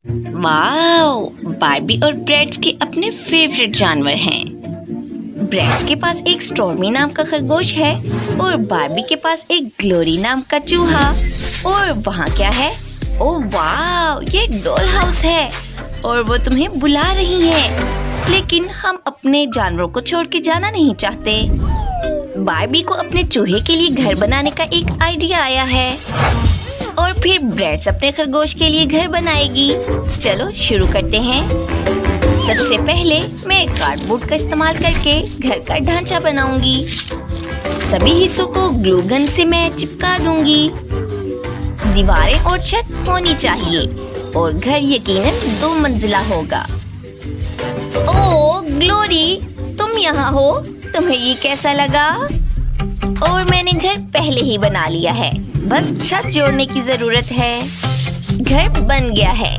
Wow, Barbie और bread के अपने फेवरेट जानवर हैं। ब्रेड के पास एक स्टॉर्मी नाम का खरगोश है और बार्बी के पास एक ग्लोरी नाम का चूहा। और वहाँ क्या है? ओह वाओ, ये डॉल हाउस है और वो तुम्हें बुला रही है। लेकिन हम अपने जानवरों को छोड़ के जाना नहीं चाहते। बार्बी को अपने चूहे के लिए घर बनाने का एक आइडिया आया है और फिर ब्रेड्स अपने खरगोश के लिए घर बनाएगी। चलो शुरू करते हैं। सबसे पहले मैं कार्डबोर्ड का इस्तेमाल करके घर का ढांचा बनाऊंगी। सभी हिस्सों को ग्लू गन से मैं चिपका दूंगी। दीवारें और छत होनी चाहिए और घर यकीनन 2 मंजिला होगा। ओह ग्लोरी, तुम यहाँ हो? तुम्हें ये कैसा लगा? और मैंने घर पहले ही बना लिया है, बस छत जोड़ने की जरूरत है। घर बन गया है